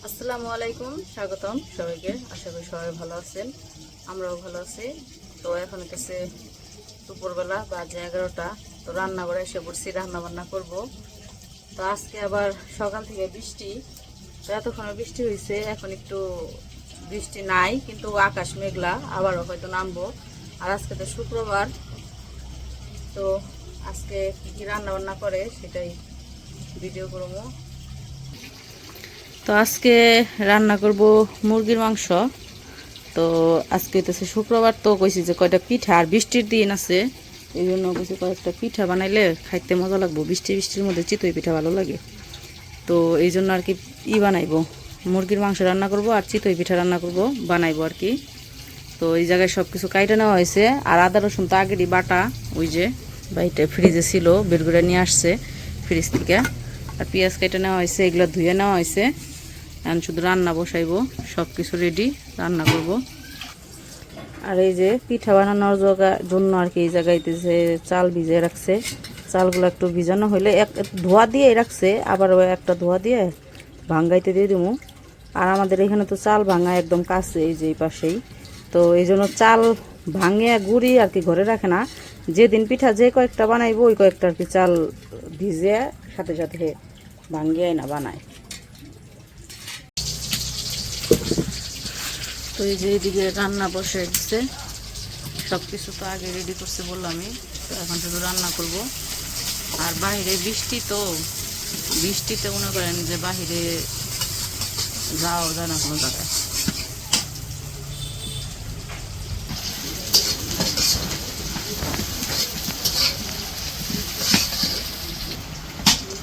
আসসালামু আলাইকুম, স্বাগতম সবাইকে। আশা করি সবাই ভালো আছেন, আমরাও ভালো আছি। তো এখন হচ্ছে দুপুরবেলা বাজে 11টা। তো রান্না করে এসে পড়ছি, রান্না বান্না করব। তো আজকে আবার সকাল থেকে বৃষ্টি, তো এতক্ষণ বৃষ্টি হয়েছে, এখন একটু বৃষ্টি নাই, কিন্তু আকাশ মেঘলা, আবারও হয়তো নামবো। আর আজকে তো শুক্রবার, তো আজকে কী কী রান্না বান্না করে সেটাই ভিডিও করবো। তো আজকে রান্না করব মুরগির মাংস। তো আজকে হইতেছে শুক্রবার, তো কইছি যে কয়টা পিঠা, আর বৃষ্টির দিন আছে, এই জন্য কইছি কয়েকটা পিঠা বানাইলে খাইতে মজা লাগবো। বৃষ্টির মধ্যে চিতই পিঠা ভালো লাগে, তো এই জন্য আর কি বানাইবো, মুরগির মাংস রান্না করব আর চিতই পিঠা রান্না করব, বানাইবো আর কি। তো এই জায়গায় সব কিছু কাইটে নেওয়া হয়েছে, আর আদা রসুন তো আগেরই বাটা, ওই যে বাইটে ফ্রিজে ছিল, বের করে নিয়ে আসছে ফ্রিজ থেকে। আর পেঁয়াজ কেটে নেওয়া হয়েছে, এগুলো ধুয়ে নেওয়া হয়েছে। এখন শুধু রান্না বসাইবো, সব কিছু রেডি, রান্না করব। আর এই যে পিঠা বানানোর জন্য আর কি এই জায়গাতে যে চাল ভিজিয়ে রাখছে, চালগুলো একটু ভিজানো হইলে এক ধোয়া দিয়ে রাখছে, আবার একটা ধোয়া দিয়ে ভাঙ্গাইতে দিয়ে দেবো। আর আমাদের এখানে তো চাল ভাঙা একদম কাছে, এই যে এই পাশেই, তো এই জন্য চাল ভাঙে গুঁড়ি আর কি ঘরে রাখে না। যেদিন পিঠা যে কয়েকটা বানাইবো ওই কয়েকটা আর কি চাল ভিজে সাথে সাথে ভাঙ্গিয়ে না বানায়। তো এই যে এইদিকে রান্না বসে দিচ্ছে, সব কিছু তো আগে রেডি করছে বললামই, তো এখন শুধু রান্না করব। আর বাইরে বৃষ্টি, তো বৃষ্টিতে মনে করেন যে বাহিরে যাওয়া যায় না কোনো জায়গায়।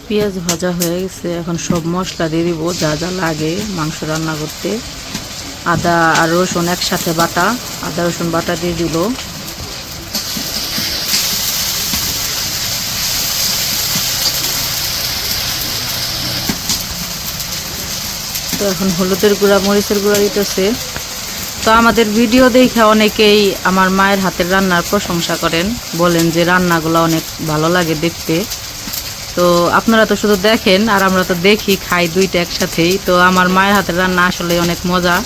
পেঁয়াজ ভাজা হয়ে গেছে, এখন সব মশলা দিয়ে দিব যা যা লাগে মাংস রান্না করতে। আদা আর রসুন একসাথে বাটা, আদা রসুন বাটা দিয়ে দিল। তো এখন হলুদের গুঁড়া মরিচের গুঁড়া দিতেছে। তো আমাদের ভিডিও দেখে অনেকেই আমার মায়ের হাতের রান্নার প্রশংসা করেন, বলেন যে রান্নাগুলো অনেক ভালো লাগে দেখতে। তো আপনারা তো শুধু দেখেন, আর আমরা তো দেখি, খাই দুইটা একসাথেই। তো আমার মায়ের হাতের রান্না আসলে অনেক মজা।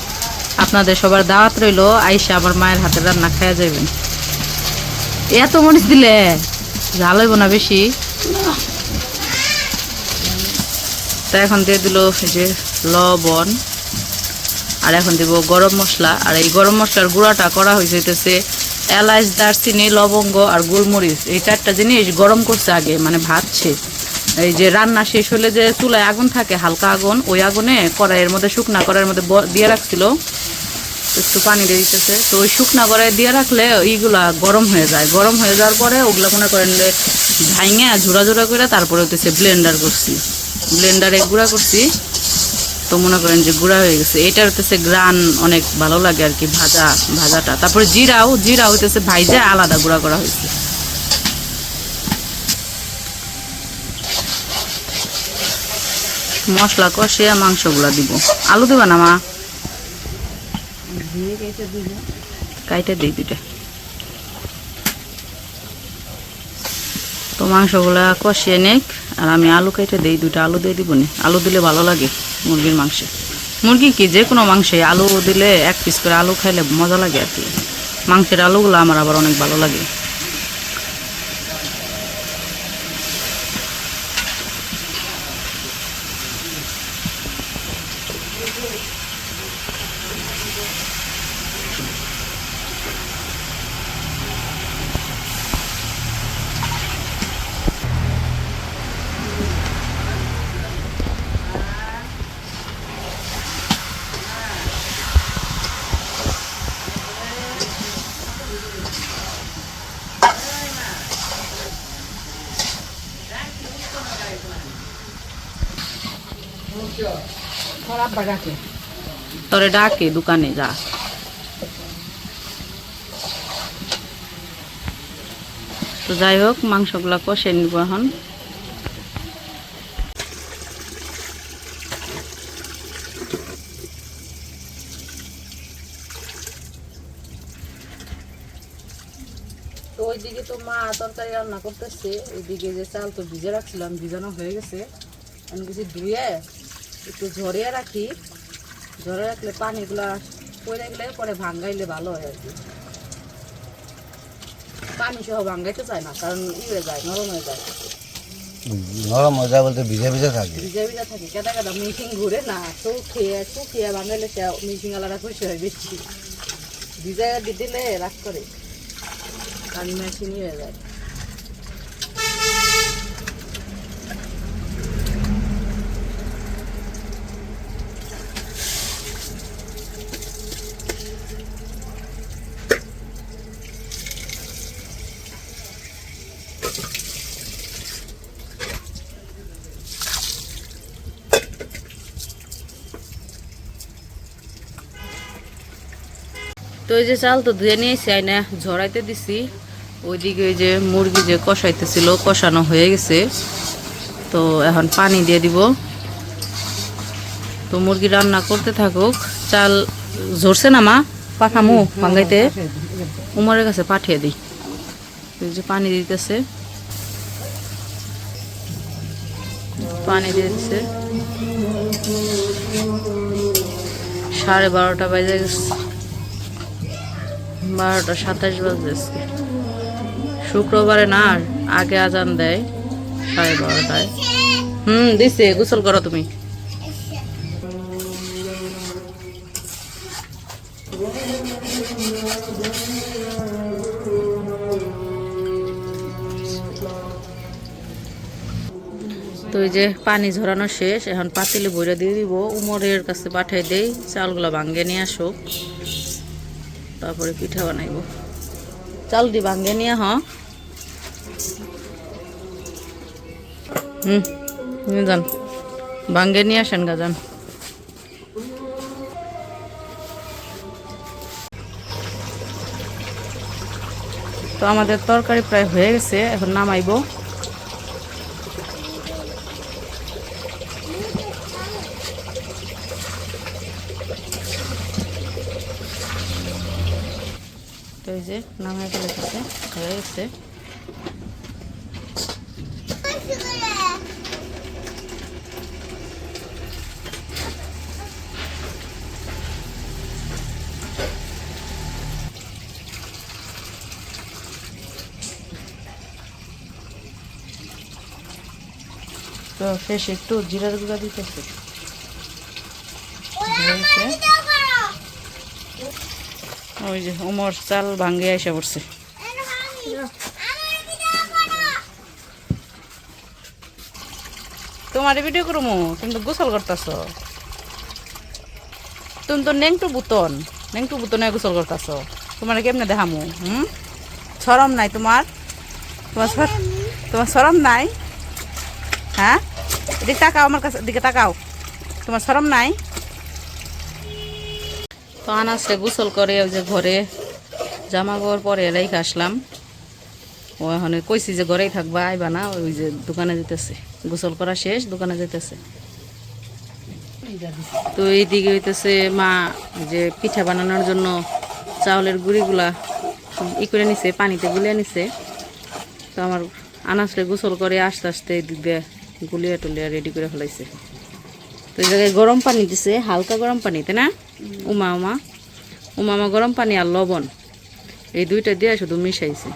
আপনাদের সবার দাওয়াত রইল, আইসা আমার মায়ের হাতের রান্না খাওয়া যাবেন। এত মরিচ দিলে ঝাল হইব না বেশি? তো এখন দিয়ে দিল এই যে লবণ, আর এখন দিব গরম মশলা। আর এই গরম মশলার গুঁড়াটা করা হয়েছে এলাচ, দারচিনি, লবঙ্গ আর গোলমরিচ, এই 4টা জিনিস গরম করছে আগে, মানে ভাজছে। এই যে রান্না শেষ হলে যে চুলায় আগুন থাকে, হালকা আগুন, ওই আগুনে কড়াইয়ের মধ্যে, শুকনা কড়াইয়ের মধ্যে দিয়ে রাখছিল, একটু পানি দিয়ে দিতেছে। তো ওই শুকনা কড়াই দিয়ে রাখলে এইগুলা গরম হয়ে যায়, গরম হয়ে যাওয়ার পরে ওগুলা মনে করেন যে ভাঙে ঝুড়া ঝুড়া করে তারপরে হইতেছে ব্লেন্ডার করছি, ব্লেন্ডারে গুঁড়া করছি। তো মনে করেন যে গুঁড়া হয়ে গেছে। এটার হইতেছে গ্রান অনেক ভালো লাগে আর কি, ভাজাটা। তারপরে জিরা হইতেছে ভাইজা আলাদা গুঁড়া করা হয়েছে। মশলা কষিয়ে মাংসগুলা দিব। আলু দিবা না মা? কাইটে দিই দুইটা। তো মাংসগুলা কষিয়ে নেক, আর আমি আলু কেটে দিই, 2টা আলু দিয়ে দিব নি। আলু দিলে ভালো লাগে মুরগির মাংসে। মুরগি কি যে কোনো মাংসে আলু দিলে, 1 পিস করে আলু খাইলে মজা লাগে আর কি। মাংসের আলুগুলো আমার আবার অনেক ভালো লাগে। তোরে ডাকে দোকানে যা। তো যাই হোক, মাংসগুলা কষে নিব এখন। তো ওইদিকে তো মা তরকারি রান্না করতেছে, এইদিকে যে চাল তো ভিজে রাখছিলাম, ভিজানো হয়ে গেছে। আমি কিছু ধুয়ে একটু ঝরিয়ে রাখি, ঝরে রাখলে পানিগুলা পড়ে গেলে পরে ভাঙ্গাইলে ভালো হয় আর কি। পানি সহ ভাঙ্গাইতে চায় না, কারণ হয়ে যায়, নরম হয়ে যায়। নরম হয়ে যায় বলতে ভিজে ভিজে থাকে, ভিজে ভিজে থাকে, কেদা কেদা মিশিং ঘুরে না, শুকিয়ে ভাঙাইলে সে মিশিং আলাদা খুশি হয় বেশি। ভিজে দিলে রাগ করে, কারণ মেশিন হয়ে যায়। তো এই যে চাল তো ধুয়ে নিয়েছি, আইনা ঝরাইতে দিছি। ওইদিকে ওই যে মুরগি যে কষাইতেছিল, কষানো হয়ে গেছে। তো এখন পানি দিয়ে দিব। তো মুরগি রান্না করতে থাকুক। চাল ঝরছে না মা, পাঠামু ভাঙ্গাইতে, উমরের কাছে পাঠিয়ে দিই। এই যে পানি দিতেছে, পানি দিয়ে দিচ্ছে। 12:30 বাজে গেছে, 12:27 বাজে। শুক্রবারে না আগে আজান দেয় 12:30টায়। দিছে, গোসল করো তুমি। তো এই যে পানি ঝরানো শেষ, এখন পাতিলে বইরা দিয়ে দিব। উমরের কাছে পাঠাই দেই, চালগুলো ভাঙ্গে নিয়ে আসো, তারপরে পিঠা বানাইব। চাল দি ভাঙ্গে নিয়ে যান, ভাঙ্গে নিয়ে আসেন গাজান। তো আমাদের তরকারি প্রায় হয়ে গেছে, এখন নামাইব। তো এই যে নামাই ফেলেছে, হয়ে গেছে। তো শেষ একটু জিরার গুঁড়া দিতেছে। ওই যে উমর চাল ভাঙ্গে এসে পড়ছে। তোমার ভিডিও করবো, তুমি তো গোসল করতেছ। তুমি তো নেংটু বুতনে গোসল করতেছ। তোমার কেমনে দেখামু? শরম নাই তোমার? তোমার শরম নাই? হ্যাঁ, এদিকে তাকাও, আমার কাছে দিকে তাকাও। তোমার শরম নাই? তো আনাসে গোসল করে ওই যে ঘরে জামা কাপড় পরে রেখে আসলাম। ও এখন কইছি যে ঘরেই থাকবা, আইবা না, ওই যে দোকানে যেতেছে। গোসল করা শেষ, দোকানে যেতেছে। তো এইদিকে হইতেছে মা যে পিঠা বানানোর জন্য চাউলের গুঁড়িগুলা করে নিছে, পানিতে গুলিয়ে নিছে। তো আমার আনাসরে গোসল করে আস্তে আস্তে দিবে গুলিয়া টুলিয়া রেডি করে ফেলাইছে। তো এই জায়গায় গরম পানি দিছে, হালকা গরম পানি, তাই না? উমা গরম পানি আর লবণ এই দুইটা দিয়ে শুধু মিশাইছে,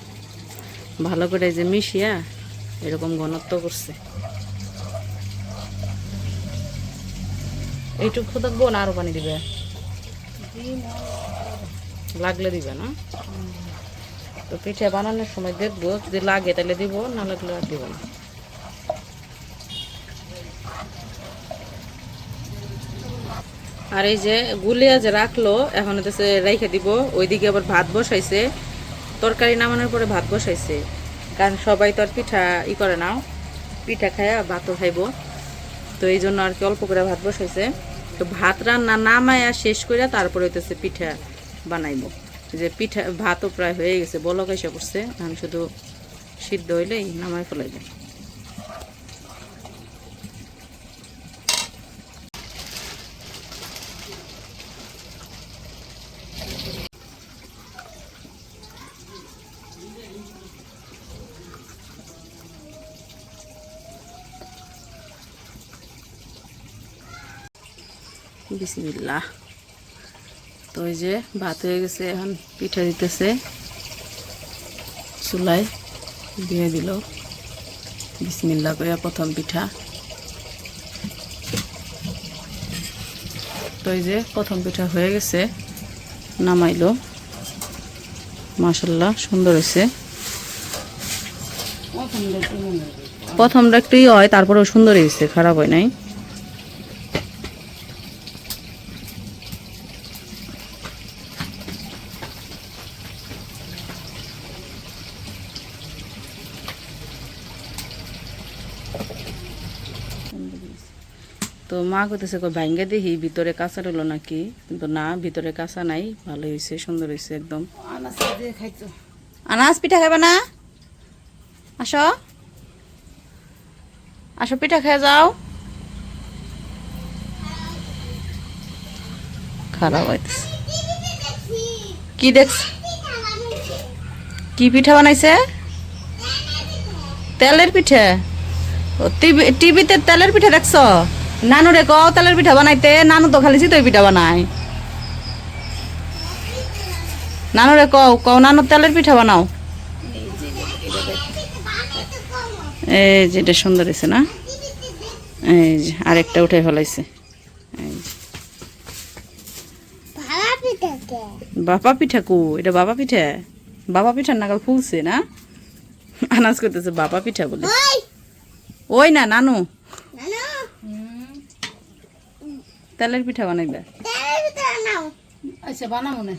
ভালো করে যে মিশিয়া এরকম ঘনত্ব করছে। এইটুকু থাকবো না, আরো পানি দিবে? লাগলে দিবে না? তো পিঠা বানানোর সময় দেখবো, যদি লাগে তাহলে দিব, না লাগলে আর দিব না। আর এই যে গুলিয়া যে রাখলো, এখন হচ্ছে রেখে দিব। ওইদিকে আবার ভাত বসাইছে, তরকারি নামানোর পরে ভাত বসাইছে, কারণ সবাই তো আর পিঠা করে না, পিঠা খায়া ভাতও খাইব। তো এই জন্য আর কি অল্প করে ভাত বসাইছে। তো ভাত রান্না নামায়া শেষ করে তারপরে হইতেছে পিঠা বানাইব। যে পিঠা ভাতও প্রায় হয়ে গেছে, বলক এসে পড়ছে, এখন শুধু সিদ্ধ হইলেই নামাই ফেলাইবে। বিসমিল্লাহ। তো এই যে ভাত হয়ে গেছে, এখন পিঠা দিতেছে চুলায়, দিয়ে দিল বিসমিল্লাহ করে প্রথম পিঠা। তো এই যে প্রথম পিঠা হয়ে গেছে, নামাইলো। মাশাআল্লাহ সুন্দর হয়েছে। প্রথমটা একটু হয়, তারপরেও সুন্দর হয়েছে, খারাপ হয় নাই। তো মা কইতেছে ভাঙ্গে দেখি ভিতরে কাঁচা রইলো নাকি, কিন্তু না, ভিতরে কাঁচা নাই, ভালো হয়েছে, সুন্দর হয়েছে একদম। আনাস পিঠা খাবে না? আসো আসো, পিঠা খেয়ে যাও। খারাপ হইতেছে। কি দেখছ? কি পিঠা বানাইছে? তেলের পিঠা? টিভিতে তেলের পিঠা দেখছ? নানু রে কও তেলের পিঠা বানাইতে, নানু তো খালি চিতই পিঠা বানায়। নানু রে কও, কও নানু তেলের পিঠা বানাও। এই যে এটা সুন্দর হয়েছে না? এই যে আরেকটা উঠে ফেলাইছে। এই যে বাবা পিঠা কো, এটা বাবা পিঠা? বাবা পিঠার নাগাল ফুলছে না? আনাজ করতেছে বাবা পিঠা বলে। ওই না নানু, তেলের পিঠা বানাইবে। আচ্ছা বানাবো না,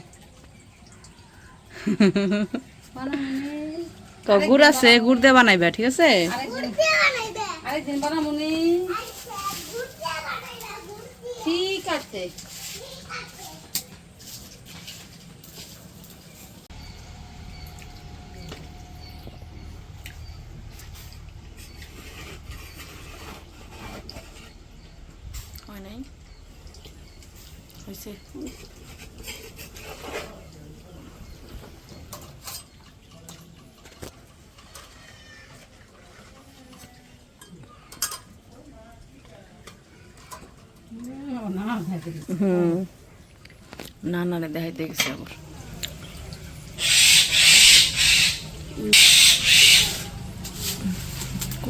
গুড় আছে, গুড় দিয়ে বানাইবা, ঠিক আছে? আরেকদিন বানাবো নি। ঠিক আছে। হয় নাই, হয়েছে। না না রে, দেখাইতে গেছে আবার।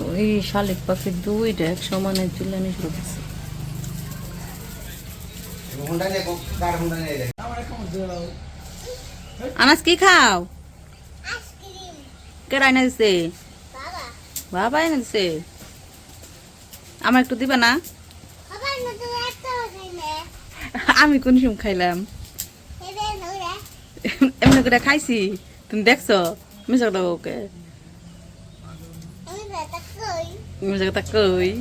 ওই শালিক পাখির দুইটা এক সমানে চুলানি করতেছে। আনাজ কি খাও? কে রাইনা দিছে? বাবা এনে দিছে। আমার একটু দিবা না? আমি কোন সময় খাইলাম? এমনি করে খাইছি, তুমি দেখছো? মিশা কথা ওকে, মিশা কথা কই?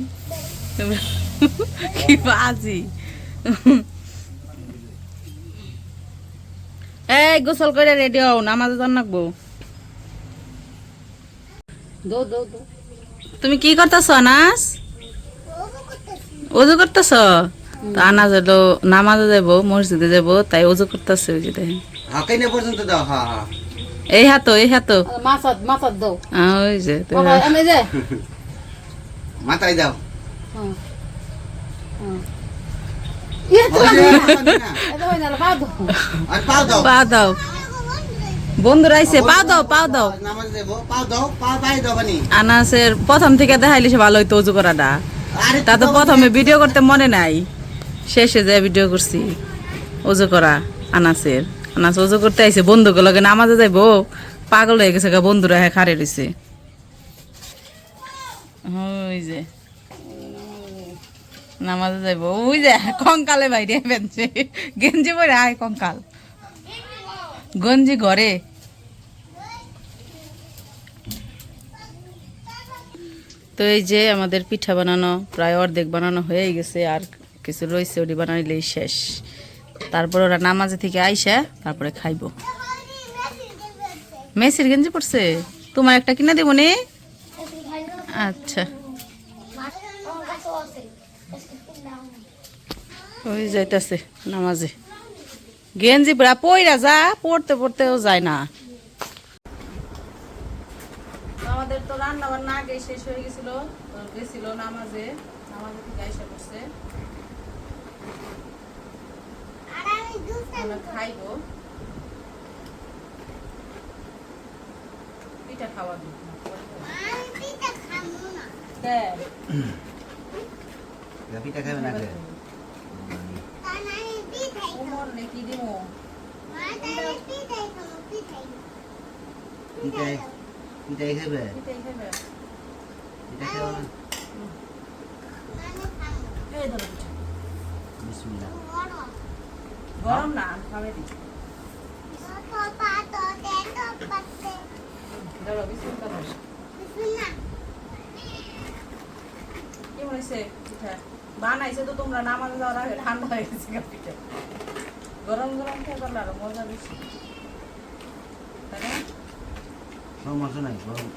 কি বাজি! এই গোসল করে রেডি হও, নামাজে যান লাগবো। দো দো দো। তুমি কি করতেছ আনাস? ওযু করতেছ? তো আনাজ হলো নামাজে যাবো, মসজিদে যাবো, তাই ওযু করতেছে। ওই যে দেখেন, হাকাইনে পর্যন্ত দাও। হ্যাঁ হ্যাঁ, এই হাতো, এই হাতো। মাথাত মাথাত দাও। ওই যে বাবা এমনি যে মাথায় দাও। হ্যাঁ হ্যাঁ ইয়ে তো এটা হয় না, বাদ দাও। আর পাও দাও। পা দাও, বন্ধুরা আইছে, পাও দাও, পাও দাও। নামাজ দেবো, পাও দাও, পাই দাও বানি। আনাসের প্রথম থেকে দেখাইলে সে ভালো হইতো ওযু করাটা। আরে তা তো প্রথমে ভিডিও করতে মনে নাই, শেষে যে ভিডিও করছি ওযু করা আনাসের। আনাস ওযু করতে আইছে, বন্ধুকে লগে নামাজে যাইবো, পাগল হয়ে গেছে গা, বন্ধুরা হ্যাঁ খারে রইছে। ওই যে নামাজে যাইবো, ওই যে কঙ্কালে বাইরে ফেলছে, গেঞ্জি পরে আয় কঙ্কাল, গঞ্জি ঘরে। তো এই যে আমাদের পিঠা বানানো প্রায় অর্ধেক বানানো হয়ে গেছে, আর কিছু রয়েছে, ওটি বানাইলেই শেষ। তারপর ওরা নামাজে থেকে আইসা তারপরে খাইবো। মেসির গেঞ্জি পড়ছে, তোমার একটা কিনে দেবো নে। আচ্ছা, ওই যাইতেছে নামাজে, গেঞ্জি পরা পইরা যা, পড়তে পড়তেও যায় না। আমাদের তো রান্না বান্না আগে শেষ হয়ে গেছিল, গেছিল নামাজে, নামাজে থেকে আইসা করছে। আমরা খাইবো পিঠা খাওয়া দিই পিঠা খাবে না কে ওমর নাকি দিমো পিঠাই পিঠাই খাবে পিঠাই খাবে পিঠা খাবে না এই ধরো পিঠা বিসমিল্লাহ গরম না খাবে দি ধরো বিস্কুটটা ধরো কেমন হয়েছে পিঠা বানাইছে তো তোমরা নামাজ যাওয়ার আগে ঠান্ডা হয়ে গেছে গা পিঠা গরম গরম খেয়ে করলে আরো মজা বেশি তাই না সমস্যা নাই গরম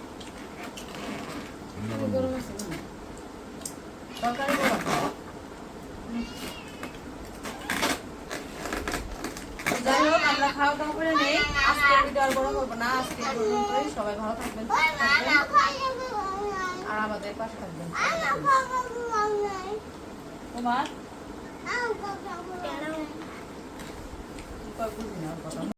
গরম আছে না তরকারি গরম যাই হোক আমরা খাওয়া দাওয়া করে নেই আজকে ভিডিও আর বড় করবো না আজকে এই পর্যন্তই সবাই ভালো থাকবেন সুস্থ থাকবেন আর আমাদের পাশে থাকবেন তোমার কি কয় বুঝি না ওর কথা